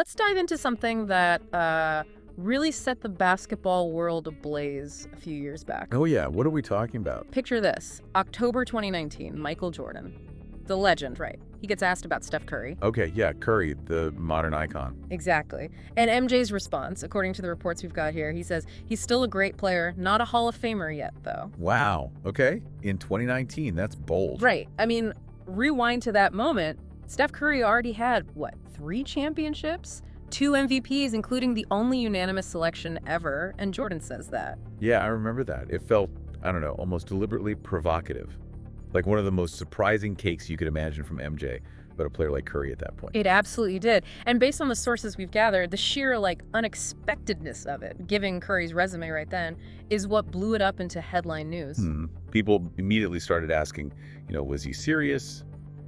Let's dive into something that really set the basketball world ablaze a few years back. Oh, yeah. What are we talking about? Picture this, October 2019, Michael Jordan. The legend, right? He gets asked about Steph Curry. Okay, yeah, Curry, the modern icon. Exactly. And MJ's response, according to the reports we've got here, he says, he's still a great player, not a Hall of Famer yet, though. Wow. Okay. In 2019, that's bold. Right. I mean, rewind to that moment, Steph Curry already had, what, 3 championships? 2 MVPs, including the only unanimous selection ever, and Jordan says that. Yeah, I remember that. It felt, I don't know, almost deliberately provocative. Like one of the most surprising cakes you could imagine from MJ, but a player like Curry at that point. It absolutely did. And based on the sources we've gathered, the sheer, unexpectedness of it, given Curry's resume right then, is what blew it up into headline news. People immediately started asking, was he serious?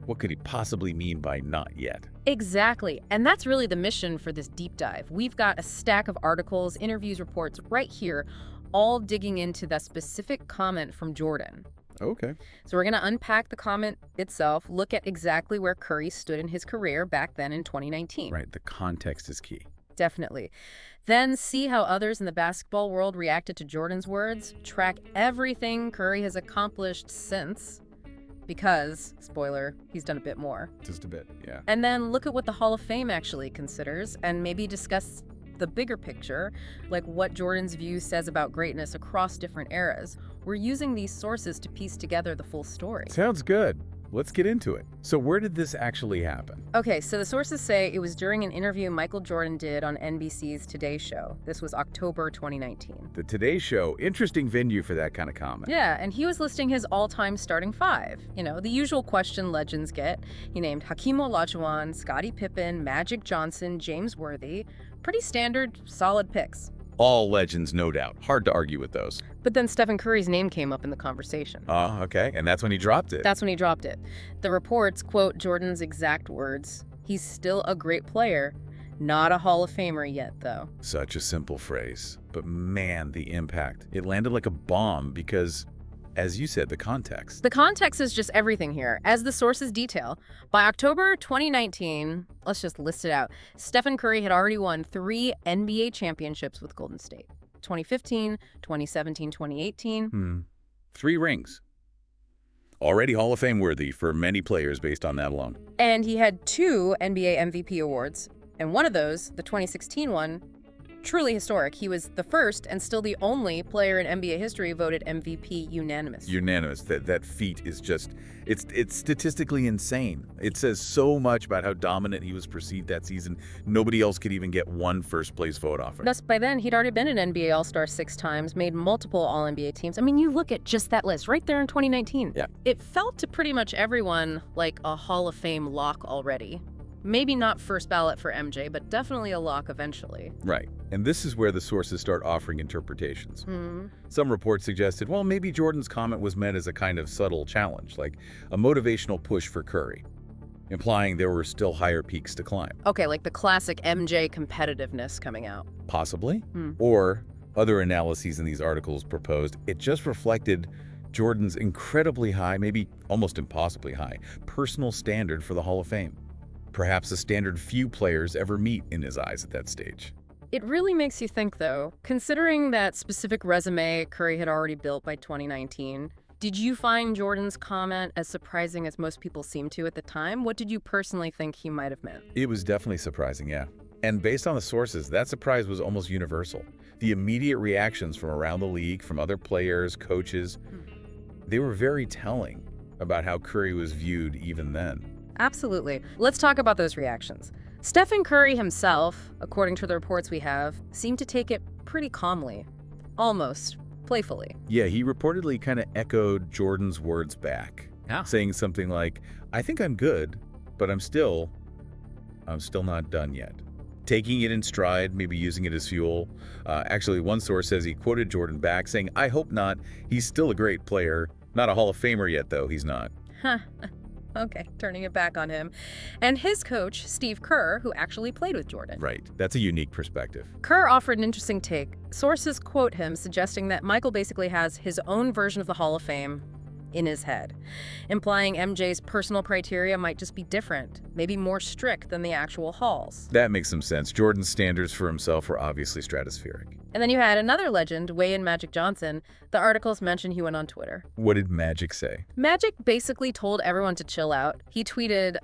What could he possibly mean by not yet? Exactly. And that's really the mission for this deep dive. We've got a stack of articles, interviews, reports right here, all digging into that specific comment from Jordan. Okay. So we're going to unpack the comment itself, look at exactly where Curry stood in his career back then in 2019. Right. The context is key. Definitely. Then see how others in the basketball world reacted to Jordan's words, track everything Curry has accomplished since, because, spoiler, he's done a bit more. Just a bit, yeah. And then look at what the Hall of Fame actually considers and maybe discuss the bigger picture, like what Jordan's view says about greatness across different eras. We're using these sources to piece together the full story. Sounds good. Let's get into it. So where did this actually happen? Okay, so the sources say it was during an interview Michael Jordan did on NBC's Today Show. This was October 2019. The Today Show, interesting venue for that kind of comment. Yeah, and he was listing his all-time starting 5. The usual question legends get. He named Hakeem Olajuwon, Scottie Pippen, Magic Johnson, James Worthy. Pretty standard, solid picks. All legends, no doubt. Hard to argue with those. But then Stephen Curry's name came up in the conversation. Okay. And that's when he dropped it. That's when he dropped it. The reports quote Jordan's exact words. He's still a great player, not a Hall of Famer yet, though. Such a simple phrase. But man, the impact. It landed like a bomb because, as you said, the context. The context is just everything here. As the sources detail, by October 2019, let's just list it out, Stephen Curry had already won 3 NBA championships with Golden State. 2015, 2017, 2018. 3 rings. Already Hall of Fame worthy for many players based on that alone. And he had 2 NBA MVP awards. And one of those, the 2016 one, truly historic. He was the first and still the only player in NBA history voted MVP unanimous. Unanimous. That feat is just, it's statistically insane. It says so much about how dominant he was perceived that season. Nobody else could even get one first-place vote off him. Thus, by then, he'd already been an NBA All-Star 6 times, made multiple All-NBA teams. I mean, you look at just that list right there in 2019. Yeah. It felt to pretty much everyone like a Hall of Fame lock already. Maybe not first ballot for MJ, but definitely a lock eventually. Right. And this is where the sources start offering interpretations. Some reports suggested, well, maybe Jordan's comment was meant as a kind of subtle challenge, like a motivational push for Curry, implying there were still higher peaks to climb. Okay, like the classic MJ competitiveness coming out. Possibly. Or other analyses in these articles proposed, it just reflected Jordan's incredibly high, maybe almost impossibly high, personal standard for the Hall of Fame. Perhaps a standard few players ever meet in his eyes at that stage. It really makes you think, though, considering that specific resume Curry had already built by 2019, did you find Jordan's comment as surprising as most people seemed to at the time? What did you personally think he might have meant? It was definitely surprising, yeah. And based on the sources, that surprise was almost universal. The immediate reactions from around the league, from other players, coaches, they were very telling about how Curry was viewed even then. Absolutely. Let's talk about those reactions. Stephen Curry himself, according to the reports we have, seemed to take it pretty calmly, almost playfully. Yeah, he reportedly kind of echoed Jordan's words back, saying something like, I think I'm good, but I'm still not done yet. Taking it in stride, maybe using it as fuel. Actually, one source says he quoted Jordan back, saying, I hope not. He's still a great player. Not a Hall of Famer yet, though. He's not. Okay, turning it back on him. And his coach, Steve Kerr, who actually played with Jordan. Right. That's a unique perspective. Kerr offered an interesting take. Sources quote him, suggesting that Michael basically has his own version of the Hall of Fame, in his head, implying MJ's personal criteria might just be different, maybe more strict than the actual Hall's. That makes some sense. Jordan's standards for himself were obviously stratospheric. And then you had another legend, Wayne Magic Johnson. The articles mention he went on Twitter. What did Magic say? Magic basically told everyone to chill out. He tweeted,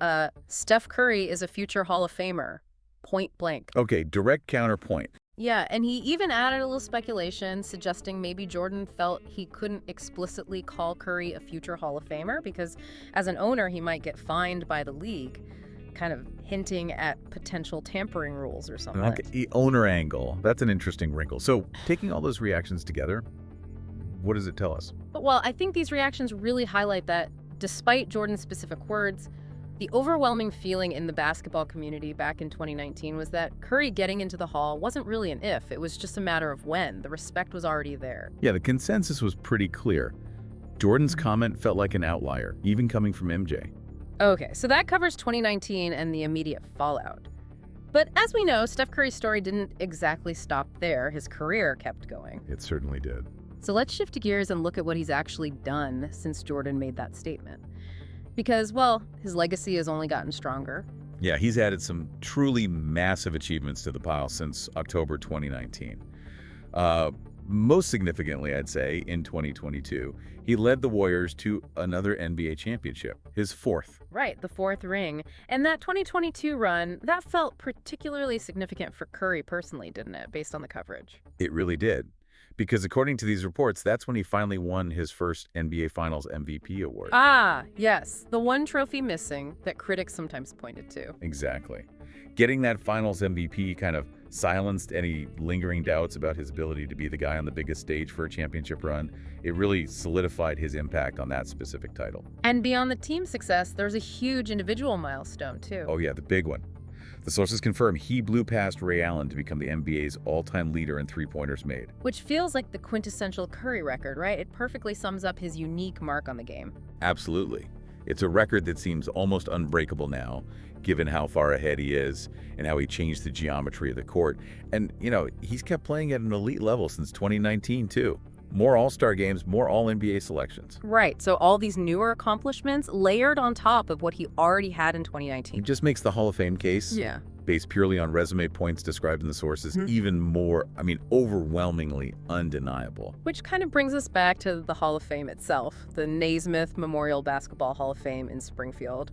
Steph Curry is a future Hall of Famer. Point blank. Okay, direct counterpoint. Yeah, and he even added a little speculation suggesting maybe Jordan felt he couldn't explicitly call Curry a future Hall of Famer because as an owner he might get fined by the league, kind of hinting at potential tampering rules or something. Okay, owner angle. That's an interesting wrinkle. So taking all those reactions together, what does it tell us? Well, I think these reactions really highlight that despite Jordan's specific words, the overwhelming feeling in the basketball community back in 2019 was that Curry getting into the Hall wasn't really an if, it was just a matter of when. The respect was already there. Yeah, the consensus was pretty clear. Jordan's comment felt like an outlier, even coming from MJ. Okay, so that covers 2019 and the immediate fallout. But as we know, Steph Curry's story didn't exactly stop there. His career kept going. It certainly did. So let's shift gears and look at what he's actually done since Jordan made that statement. Because, well, his legacy has only gotten stronger. Yeah, he's added some truly massive achievements to the pile since October 2019. Most significantly, I'd say, in 2022, he led the Warriors to another NBA championship, his fourth. Right, the fourth ring. And that 2022 run, that felt particularly significant for Curry personally, didn't it, based on the coverage? It really did. Because according to these reports, that's when he finally won his first NBA Finals MVP award. Ah, yes, the one trophy missing that critics sometimes pointed to. Exactly. Getting that Finals MVP kind of silenced any lingering doubts about his ability to be the guy on the biggest stage for a championship run. It really solidified his impact on that specific title. And beyond the team success, there's a huge individual milestone, too. Oh yeah, the big one. The sources confirm he blew past Ray Allen to become the NBA's all-time leader in three-pointers made. Which feels like the quintessential Curry record, right? It perfectly sums up his unique mark on the game. Absolutely. It's a record that seems almost unbreakable now, given how far ahead he is and how he changed the geometry of the court. And, you know, he's kept playing at an elite level since 2019, too. More All-Star games, more All-NBA selections. Right, so all these newer accomplishments layered on top of what he already had in 2019. It just makes the Hall of Fame case, based purely on resume points described in the sources, even more, overwhelmingly undeniable. Which kind of brings us back to the Hall of Fame itself, the Naismith Memorial Basketball Hall of Fame in Springfield.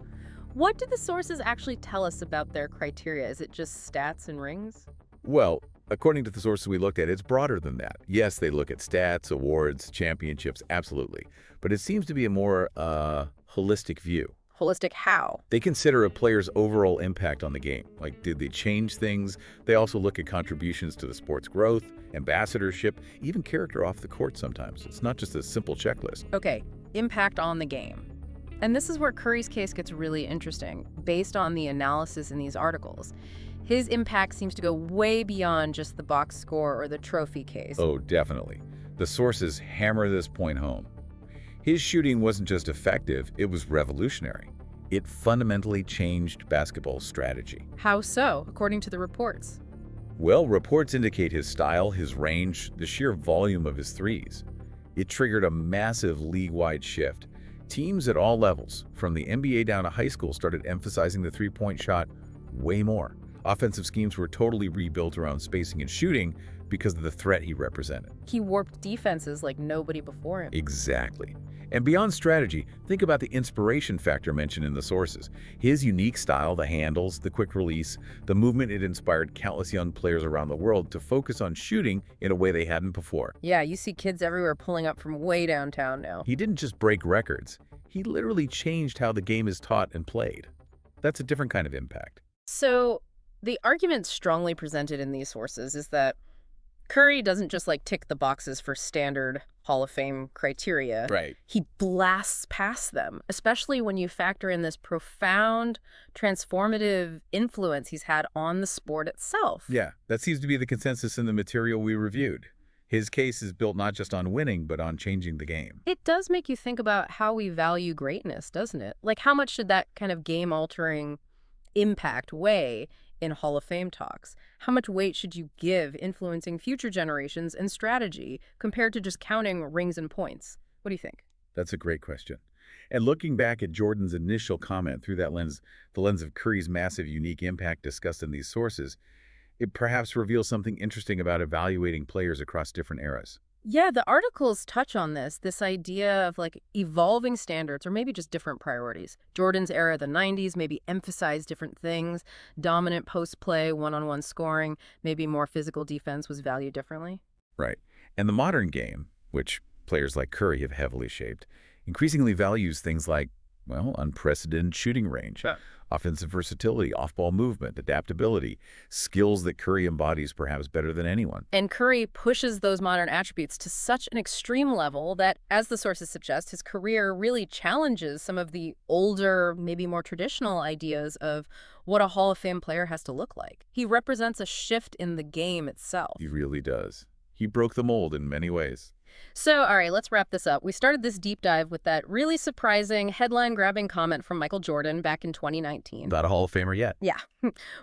What did the sources actually tell us about their criteria? Is it just stats and rings? Well, according to the sources we looked at, it's broader than that. Yes, they look at stats, awards, championships, absolutely. But it seems to be a more holistic view. Holistic how? They consider a player's overall impact on the game. Like, did they change things? They also look at contributions to the sport's growth, ambassadorship, even character off the court sometimes. It's not just a simple checklist. Okay, impact on the game. And this is where Curry's case gets really interesting, based on the analysis in these articles. His impact seems to go way beyond just the box score or the trophy case. Oh, definitely. The sources hammer this point home. His shooting wasn't just effective, it was revolutionary. It fundamentally changed basketball strategy. How so, according to the reports? Well, reports indicate his style, his range, the sheer volume of his threes. It triggered a massive league-wide shift. Teams at all levels, from the NBA down to high school, started emphasizing the three-point shot way more. Offensive schemes were totally rebuilt around spacing and shooting because of the threat he represented. He warped defenses like nobody before him. Exactly. And beyond strategy, think about the inspiration factor mentioned in the sources. His unique style, the handles, the quick release, the movement, it inspired countless young players around the world to focus on shooting in a way they hadn't before. Yeah, you see kids everywhere pulling up from way downtown now. He didn't just break records. He literally changed how the game is taught and played. That's a different kind of impact. So the argument strongly presented in these sources is that Curry doesn't just tick the boxes for standard Hall of Fame criteria. Right. He blasts past them, especially when you factor in this profound, transformative influence he's had on the sport itself. Yeah, that seems to be the consensus in the material we reviewed. His case is built not just on winning, but on changing the game. It does make you think about how we value greatness, doesn't it? Like, how much should that kind of game-altering impact weigh in Hall of Fame talks? How much weight should you give influencing future generations and strategy compared to just counting rings and points? What do you think? That's a great question. And looking back at Jordan's initial comment through that lens, the lens of Curry's massive unique impact discussed in these sources, it perhaps reveals something interesting about evaluating players across different eras. Yeah, the articles touch on this idea of like evolving standards or maybe just different priorities. Jordan's era, the 90s, maybe emphasized different things. Dominant post play, one-on-one scoring, maybe more physical defense was valued differently. Right. And the modern game, which players like Curry have heavily shaped, increasingly values things like, well, unprecedented shooting range, Yeah. offensive versatility, off-ball movement, adaptability, skills that Curry embodies perhaps better than anyone. And Curry pushes those modern attributes to such an extreme level that, as the sources suggest, his career really challenges some of the older, maybe more traditional ideas of what a Hall of Fame player has to look like. He represents a shift in the game itself. He really does. He broke the mold in many ways. So, all right, let's wrap this up. We started this deep dive with that really surprising, headline-grabbing comment from Michael Jordan back in 2019. Not a Hall of Famer yet. Yeah.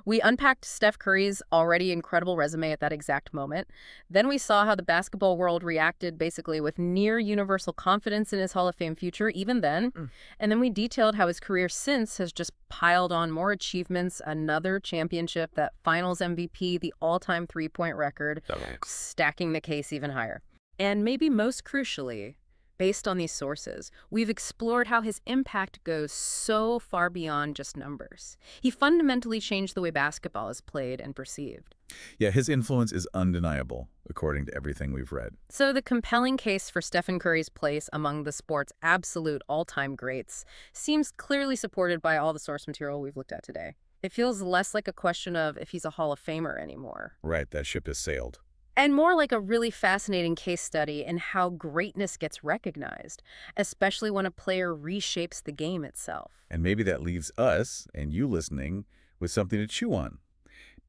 We unpacked Steph Curry's already incredible resume at that exact moment. Then we saw how the basketball world reacted basically with near universal confidence in his Hall of Fame future, even then. And then we detailed how his career since has just piled on more achievements, another championship, that finals MVP, the all-time three-point record, stacking the case even higher. And maybe most crucially, based on these sources, we've explored how his impact goes so far beyond just numbers. He fundamentally changed the way basketball is played and perceived. Yeah, his influence is undeniable, according to everything we've read. So the compelling case for Stephen Curry's place among the sport's absolute all-time greats seems clearly supported by all the source material we've looked at today. It feels less like a question of if he's a Hall of Famer anymore. Right, that ship has sailed. And more like a really fascinating case study in how greatness gets recognized, especially when a player reshapes the game itself. And maybe that leaves us, and you listening, with something to chew on.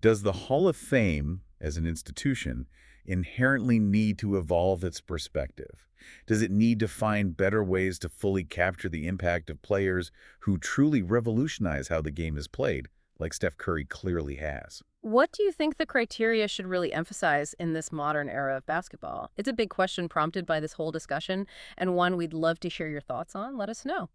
Does the Hall of Fame, as an institution, inherently need to evolve its perspective? Does it need to find better ways to fully capture the impact of players who truly revolutionize how the game is played, like Steph Curry clearly has? What do you think the criteria should really emphasize in this modern era of basketball? It's a big question prompted by this whole discussion, and one we'd love to hear your thoughts on. Let us know.